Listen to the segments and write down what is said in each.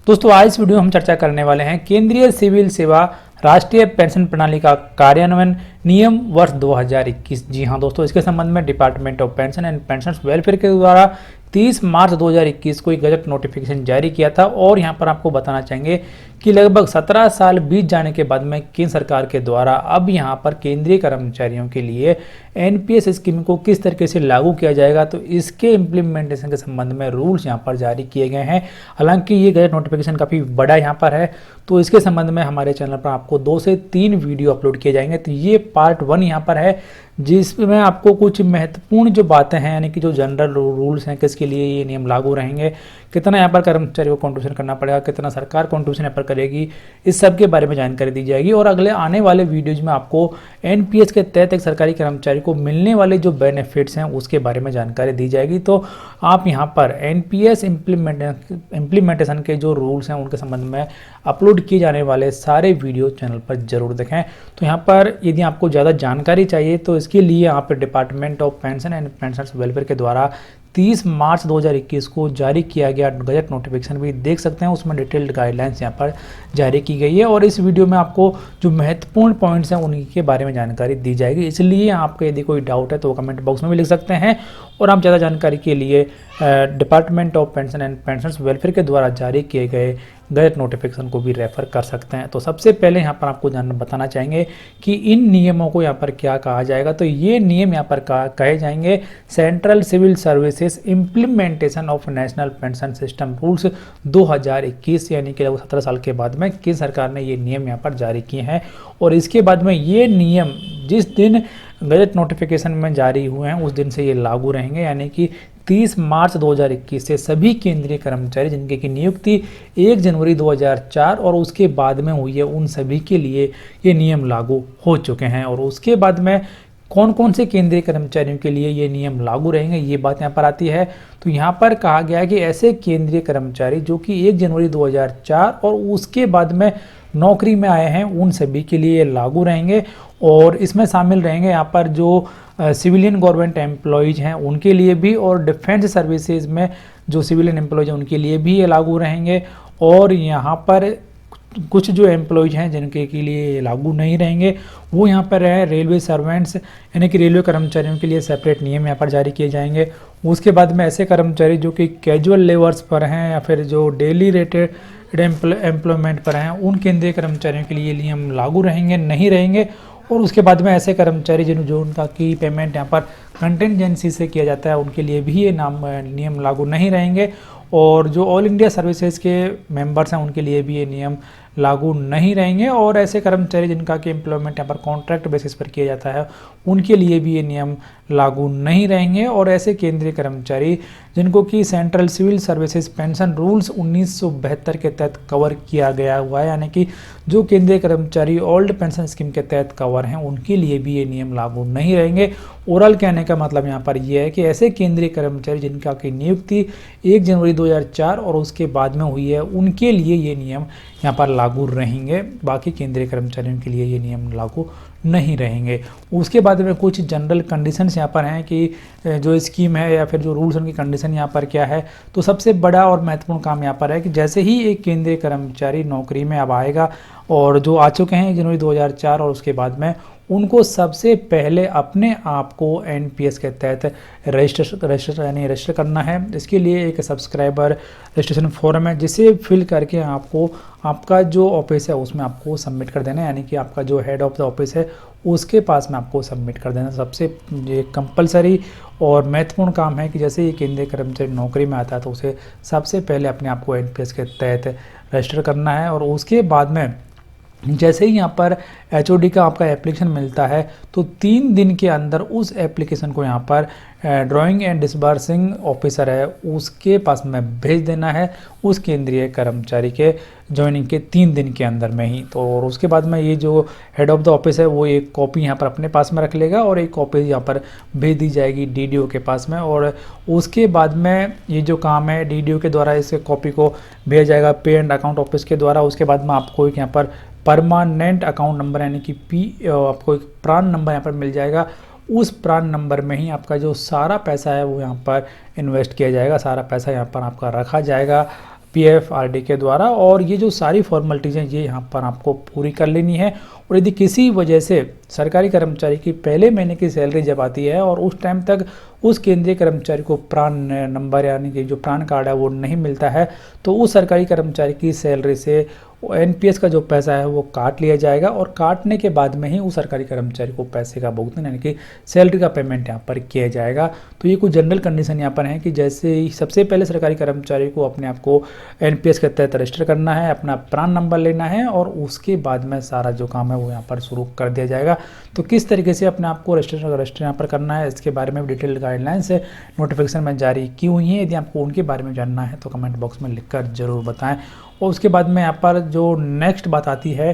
दोस्तों आज इस वीडियो में हम चर्चा करने वाले हैं केंद्रीय सिविल सेवा राष्ट्रीय पेंशन प्रणाली का कार्यान्वयन नियम वर्ष 2021। जी हां दोस्तों, इसके संबंध में department of pension and pensioners welfare के द्वारा 30 मार्च 2021 को एक गजट नोटिफिकेशन जारी किया था और यहां पर आपको बताना चाहेंगे कि लगभग 17 साल बीत जाने के बाद में केंद्र सरकार के द्वारा अब यहां पर केंद्रीय कर्मचारियों के लिए एनपीएस स्कीम को किस तरीके से लागू किया जाएगा, तो इसके इम्प्लीमेंटेशन के संबंध में रूल्स यहां पर जारी किए गए हैं। हालांकि ये गजट नोटिफिकेशन काफ़ी बड़ा यहां पर है, तो इसके संबंध में हमारे चैनल पर आपको 2 से 3 वीडियो अपलोड किए जाएंगे। तो ये पार्ट 1 यहाँ पर है, जिसमें आपको कुछ महत्वपूर्ण जो बातें हैं, यानी कि जो जनरल रूल्स हैं, किसके लिए ये नियम लागू रहेंगे, कितना यहाँ पर कर्मचारी को कॉन्ट्रीब्यूशन करना पड़ेगा, कितना सरकार कॉन्ट्रीब्यूशन यहाँ पर करेगी, इस सब के बारे में जानकारी दी जाएगी। और अगले आने वाले वीडियोज में आपको एनपीएस के तहत एक सरकारी कर्मचारी को मिलने वाले जो बेनिफिट्स हैं उसके बारे में जानकारी दी जाएगी। तो आप यहाँ पर एनपीएस इम्प्लीमेंटेशन के जो रूल्स हैं उनके संबंध में अपलोड किए जाने वाले सारे वीडियो चैनल पर जरूर देखें। तो यहाँ पर यदि आपको ज़्यादा जानकारी चाहिए तो इसके लिए यहाँ पर department of pension and pensioners welfare के द्वारा 30 मार्च 2021 को जारी किया गया गजट नोटिफिकेशन भी देख सकते हैं। उसमें डिटेल्ड गाइडलाइंस यहाँ पर जारी की गई है और इस वीडियो में आपको जो महत्वपूर्ण पॉइंट्स हैं उन्हीं के बारे में जानकारी दी जाएगी। इसलिए आपको यदि कोई डाउट है तो वो कमेंट बॉक्स में भी लिख सकते हैं और आप ज़्यादा जानकारी के लिए department of pension and pensioners welfare के द्वारा जारी किए गए गजट नोटिफिकेशन को भी रेफर कर सकते हैं। तो सबसे पहले यहाँ पर आपको बताना चाहेंगे कि इन नियमों को यहाँ पर क्या कहा जाएगा। तो ये नियम यहाँ पर कहे जाएंगे central civil services implementation of national pension system rules 2021, यानी कि 17 साल के बाद में केंद्र सरकार ने ये नियम यहाँ पर जारी किए हैं। और इसके बाद में ये नियम जिस दिन गजट नोटिफिकेशन में जारी हुए हैं उस दिन से ये लागू रहेंगे, यानी कि 30 मार्च 2021 से सभी केंद्रीय कर्मचारी जिनके की नियुक्ति 1 जनवरी 2004 और उसके बाद में हुई है उन सभी के लिए ये नियम लागू हो चुके हैं। और उसके बाद में कौन कौन से केंद्रीय कर्मचारियों के लिए ये नियम लागू रहेंगे, ये बात यहाँ पर आती है। तो यहाँ पर कहा गया है कि ऐसे केंद्रीय कर्मचारी जो कि 1 जनवरी 2004 और उसके बाद में नौकरी में आए हैं उन सभी के लिए लागू रहेंगे। और इसमें शामिल रहेंगे यहाँ पर जो सिविलियन गवर्नमेंट एम्प्लॉयज़ हैं उनके लिए भी, और डिफेंस सर्विसेज में जो सिविलियन एम्प्लॉयज़ हैं उनके लिए भी ये लागू रहेंगे। और यहाँ पर कुछ जो एम्प्लॉयज़ हैं जिनके के लिए लागू नहीं रहेंगे वो यहाँ पर है रेलवे सर्वेंट्स, यानी कि रेलवे कर्मचारियों के लिए सेपरेट नियम यहाँ पर जारी किए जाएंगे। उसके बाद में ऐसे कर्मचारी जो कि कैजुअल लेवर्स पर हैं या फिर जो डेली रेटेड एम्प्लॉयमेंट पर हैं उन केंद्रीय कर्मचारियों के लिए नियम लागू रहेंगे नहीं रहेंगे। और उसके बाद में ऐसे कर्मचारी जो उनका की पेमेंट यहाँ पर कंटिजेंसी से किया जाता है उनके लिए भी ये नियम लागू नहीं रहेंगे। और जो ऑल इंडिया सर्विसेज के मेंबर्स हैं उनके लिए भी ये नियम लागू नहीं रहेंगे। और ऐसे कर्मचारी जिनका कि एम्प्लॉयमेंट यहाँ पर कॉन्ट्रैक्ट बेसिस पर किया जाता है उनके लिए भी ये नियम लागू नहीं रहेंगे। और ऐसे केंद्रीय कर्मचारी जिनको कि central civil services pension rules 1972 के तहत कवर किया गया हुआ है, यानी कि जो केंद्रीय कर्मचारी ओल्ड पेंशन स्कीम के तहत कवर हैं उनके लिए भी ये नियम लागू नहीं रहेंगे। ओवरऑल कहने का मतलब यहाँ पर यह है कि ऐसे केंद्रीय कर्मचारी जिनका की नियुक्ति 1 जनवरी 2004 और उसके बाद में हुई है उनके लिए ये नियम यहाँ पर लागू रहेंगे, बाकी केंद्रीय कर्मचारियों के लिए ये नियम लागू नहीं रहेंगे। उसके बाद में कुछ जनरल कंडीशंस यहाँ पर हैं कि जो स्कीम है या फिर जो रूल्स उनकी कंडीशन यहाँ पर क्या है। तो सबसे बड़ा और महत्वपूर्ण काम यहाँ पर है कि जैसे ही एक केंद्रीय कर्मचारी नौकरी में अब आएगा और जो आ चुके हैं 1 जनवरी 2004 और उसके बाद में, उनको सबसे पहले अपने आप को एनपीएस के तहत रजिस्टर करना है। इसके लिए एक सब्सक्राइबर रजिस्ट्रेशन फॉर्म है जिसे फिल करके आपको आपका जो ऑफिस है उसमें आपको सबमिट कर देना है, यानी कि आपका जो हेड ऑफ द ऑफिस है उसके पास में आपको सबमिट कर देना। सबसे ये कंपलसरी और महत्वपूर्ण काम है कि जैसे ये केंद्रीय कर्मचारी नौकरी में आता है तो उसे सबसे पहले अपने आप को एनपीएस के तहत रजिस्टर करना है। और उसके बाद में जैसे ही यहाँ पर एचओडी का आपका एप्लीकेशन मिलता है तो 3 दिन के अंदर उस एप्लीकेशन को यहाँ पर ड्राइंग एंड डिसबर्सिंग ऑफिसर है उसके पास में भेज देना है उस केंद्रीय कर्मचारी के ज्वाइनिंग के 3 दिन के अंदर में ही। तो और उसके बाद में ये जो हेड ऑफ द ऑफिस है वो एक कॉपी यहाँ पर अपने पास में रख लेगा और एक कॉपी यहाँ पर भेज दी जाएगी डीडीओ के पास में। और उसके बाद में ये जो काम है डीडीओ के द्वारा इस कॉपी को भेजा जाएगा पे एंड अकाउंट ऑफिस के द्वारा। उसके बाद में आपको एक यहाँ पर परमानेंट अकाउंट नंबर यानी कि आपको एक प्रान नंबर यहाँ पर मिल जाएगा। उस प्रान नंबर में ही आपका जो सारा पैसा है वो यहाँ पर इन्वेस्ट किया जाएगा, सारा पैसा यहाँ पर आपका रखा जाएगा PFRD के द्वारा। और ये जो सारी फॉर्मेलिटीज़ हैं ये यहाँ पर आपको पूरी कर लेनी है। और यदि किसी वजह से सरकारी कर्मचारी की पहले महीने की सैलरी जब आती है और उस टाइम तक उस केंद्रीय कर्मचारी को प्रान नंबर यानी कि जो प्रान कार्ड है वो नहीं मिलता है, तो उस सरकारी कर्मचारी की सैलरी से NPS का जो पैसा है वो काट लिया जाएगा और काटने के बाद में ही उस सरकारी कर्मचारी को पैसे का भुगतान यानी कि सैलरी का पेमेंट यहाँ पर किया जाएगा। तो ये कुछ जनरल कंडीशन यहाँ पर है कि जैसे ही सबसे पहले सरकारी कर्मचारी को अपने आप को NPS के तहत रजिस्टर करना है, अपना प्रान नंबर लेना है और उसके बाद में सारा जो काम है वो यहाँ पर शुरू कर दिया जाएगा। तो किस तरीके से अपने आप को रजिस्टर यहाँ पर करना है, इसके बारे में डिटेल गाइडलाइंस नोटिफिकेशन में जारी की हुई हैं। यदि आपको उनके बारे में जानना है तो कमेंट बॉक्स में लिखकर जरूर बताएं। और उसके बाद में यहाँ पर जो नेक्स्ट बात आती है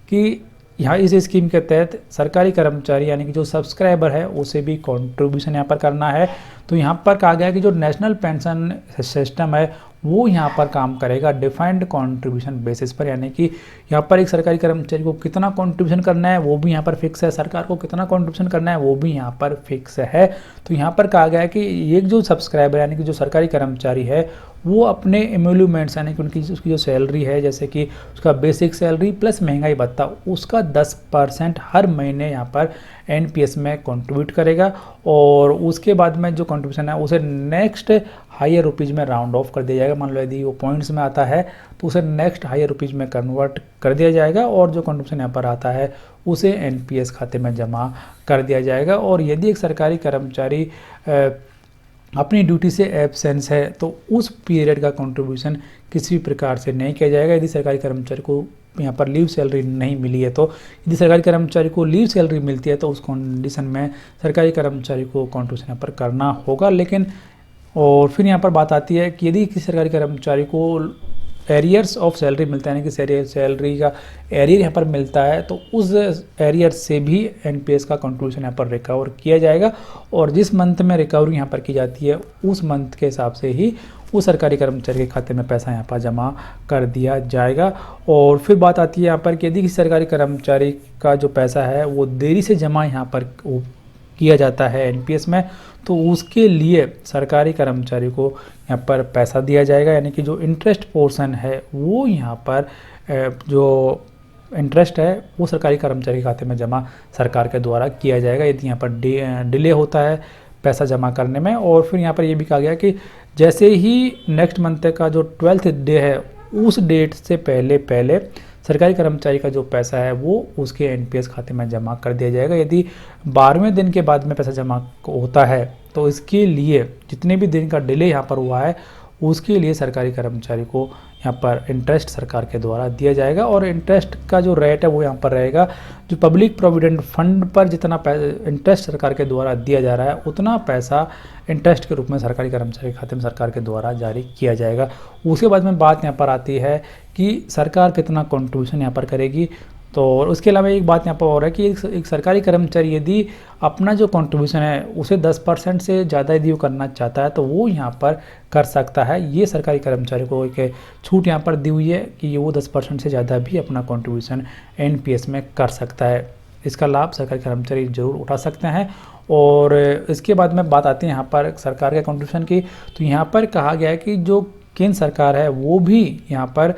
कि यहाँ इस स्कीम के तहत सरकारी कर्मचारी यानी कि जो सब्सक्राइबर है उसे भी कंट्रीब्यूशन यहाँ पर करना है। तो यहाँ पर कहा गया है कि जो नेशनल पेंशन सिस्टम है वो यहाँ पर काम करेगा डिफाइंड कंट्रीब्यूशन बेसिस पर, यानी कि यहाँ पर एक सरकारी कर्मचारी को कितना कंट्रीब्यूशन करना है वो भी यहाँ पर फिक्स है, सरकार को कितना कंट्रीब्यूशन करना है वो भी यहाँ पर फिक्स है। तो यहाँ पर कहा गया है कि एक जो सब्सक्राइबर यानी कि जो सरकारी कर्मचारी है वो अपने एम्यूलमेंट्स यानी कि उसकी जो सैलरी है, जैसे कि उसका बेसिक सैलरी प्लस महंगाई भत्ता, उसका 10% हर महीने यहाँ पर NPS में कंट्रीब्यूट करेगा। और उसके बाद में जो कंट्रीब्यूशन है उसे नेक्स्ट हायर रुपीज़ में राउंड ऑफ कर दिया जाएगा। मान लो यदि वो पॉइंट्स में आता है तो उसे नेक्स्ट हायर रुपीज़ में कन्वर्ट कर दिया जाएगा और जो कंट्रीब्यूशन यहाँ पर आता है उसे NPS खाते में जमा कर दिया जाएगा। और यदि एक सरकारी कर्मचारी अपनी ड्यूटी से एब्सेंस है तो उस पीरियड का कंट्रीब्यूशन किसी भी प्रकार से नहीं किया जाएगा। यदि सरकारी कर्मचारी को यहाँ पर लीव सैलरी नहीं मिली है, तो यदि सरकारी कर्मचारी को लीव सैलरी मिलती है तो उस कंडीशन में सरकारी कर्मचारी को कंट्रीब्यूशन यहाँ पर करना होगा। लेकिन और फिर यहाँ पर बात आती है कि यदि किसी सरकारी कर्मचारी को एरियर्स ऑफ सैलरी मिलता है, यानी कि सैलरी का एरियर यहाँ पर मिलता है, तो उस एरियर से भी NPS का कंट्रीब्यूशन यहाँ पर रिकवर किया जाएगा। और जिस मंथ में रिकवरी यहाँ पर की जाती है उस मंथ के हिसाब से ही उस सरकारी कर्मचारी के खाते में पैसा यहाँ पर जमा कर दिया जाएगा। और फिर बात आती है यहाँ पर कि यदि किसी सरकारी कर्मचारी का जो पैसा है वो देरी से जमा यहाँ पर किया जाता है NPS में, तो उसके लिए सरकारी कर्मचारी को यहाँ पर पैसा दिया जाएगा, यानी कि जो इंटरेस्ट पोर्शन है वो यहाँ पर जो इंटरेस्ट है वो सरकारी कर्मचारी के खाते में जमा सरकार के द्वारा किया जाएगा यदि यहाँ पर डिले होता है पैसा जमा करने में। और फिर यहाँ पर ये भी कहा गया कि जैसे ही नेक्स्ट मंथ का जो 12th डे है उस डेट से पहले सरकारी कर्मचारी का जो पैसा है वो उसके NPS खाते में जमा कर दिया जाएगा। यदि 12वें दिन के बाद में पैसा जमा होता है तो इसके लिए जितने भी दिन का डिले यहाँ पर हुआ है उसके लिए सरकारी कर्मचारी को यहाँ पर इंटरेस्ट सरकार के द्वारा दिया जाएगा। और इंटरेस्ट का जो रेट है वो यहाँ पर रहेगा, जो पब्लिक प्रोविडेंट फंड पर जितना इंटरेस्ट सरकार के द्वारा दिया जा रहा है उतना पैसा इंटरेस्ट के रूप में सरकारी कर्मचारी के खाते में सरकार के द्वारा जारी किया जाएगा। उसके बाद में बात यहाँ पर आती है कि सरकार कितना कंट्रीब्यूशन यहाँ पर करेगी। तो उसके अलावा एक बात यहाँ पर और है कि एक सरकारी कर्मचारी यदि अपना जो कंट्रीब्यूशन है उसे 10% से ज़्यादा यदि वो करना चाहता है तो वो यहाँ पर कर सकता है। ये सरकारी कर्मचारी को एक छूट यहाँ पर दी हुई है कि वो 10% से ज़्यादा भी अपना कंट्रीब्यूशन NPS में कर सकता है। इसका लाभ सरकारी कर्मचारी जरूर उठा सकते हैं। और इसके बाद में बात आती है यहाँ पर सरकार के कंट्रीब्यूशन की, तो यहाँ पर कहा गया है कि जो केंद्र सरकार है वो भी यहाँ पर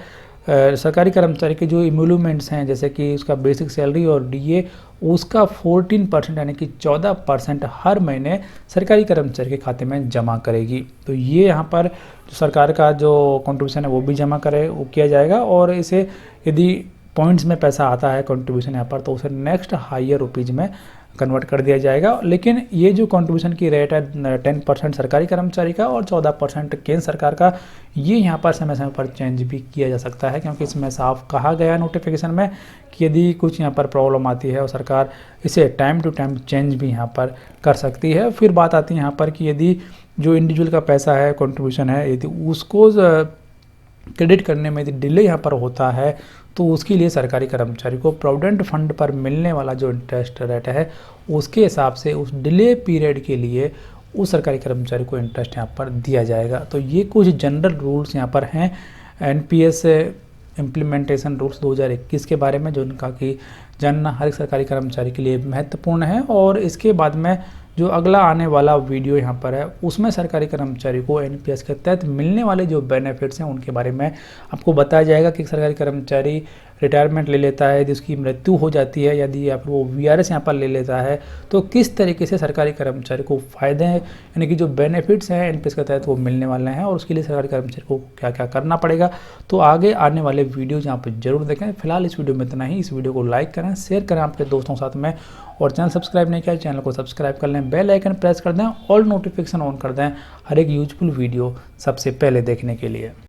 सरकारी कर्मचारी के जो इम्यूलमेंट्स हैं, जैसे कि उसका बेसिक सैलरी और DA, उसका 14% यानी कि 14% हर महीने सरकारी कर्मचारी के खाते में जमा करेगी। तो ये यहाँ पर जो सरकार का जो कंट्रीब्यूशन है वो भी जमा वो किया जाएगा। और इसे यदि पॉइंट्स में पैसा आता है कंट्रीब्यूशन यहाँ पर तो उसे नेक्स्ट हायर रुपीज़ में कन्वर्ट कर दिया जाएगा। लेकिन ये जो कंट्रीब्यूशन की रेट है 10% सरकारी कर्मचारी का और 14% केंद्र सरकार का, ये यहाँ पर समय समय पर चेंज भी किया जा सकता है, क्योंकि इसमें साफ कहा गया नोटिफिकेशन में कि यदि कुछ यहाँ पर प्रॉब्लम आती है और सरकार इसे टाइम टू टाइम चेंज भी यहाँ पर कर सकती है। फिर बात आती है यहाँ पर कि यदि जो इंडिविजुअल का पैसा है कंट्रीब्यूशन है यदि उसको क्रेडिट करने में यदि डिले यहाँ पर होता है तो उसके लिए सरकारी कर्मचारी को प्रोविडेंट फंड पर मिलने वाला जो इंटरेस्ट रेट है उसके हिसाब से उस डिले पीरियड के लिए उस सरकारी कर्मचारी को इंटरेस्ट यहाँ पर दिया जाएगा। तो ये कुछ जनरल रूल्स यहाँ पर हैं NPS इम्प्लीमेंटेशन रूल्स 2021 के बारे में, जो उनका कि जानना हर एक सरकारी कर्मचारी के लिए महत्वपूर्ण है। और इसके बाद में जो अगला आने वाला वीडियो यहाँ पर है उसमें सरकारी कर्मचारी को एनपीएस के तहत मिलने वाले जो बेनिफिट्स हैं उनके बारे में आपको बताया जाएगा कि सरकारी कर्मचारी रिटायरमेंट ले लेता है, यदि उसकी मृत्यु हो जाती है, यदि आप वो वीआरएस यहाँ पर ले लेता है तो किस तरीके से सरकारी कर्मचारी को फ़ायदे हैं, यानी कि जो बेनिफिट्स हैं एनपीएस के तहत वो मिलने वाले हैं और उसके लिए सरकारी कर्मचारी को क्या क्या करना पड़ेगा। तो आगे आने वाले वीडियोज़ यहाँ पर जरूर देखें। फिलहाल इस वीडियो में इतना ही। इस वीडियो को लाइक करें, शेयर करें आपके दोस्तों के साथ में, और चैनल सब्सक्राइब नहीं किया चैनल को सब्सक्राइब कर लें, बेल आइकन प्रेस कर दें, ऑल नोटिफिकेशन ऑन कर दें हर एक यूजफुल वीडियो सबसे पहले देखने के लिए।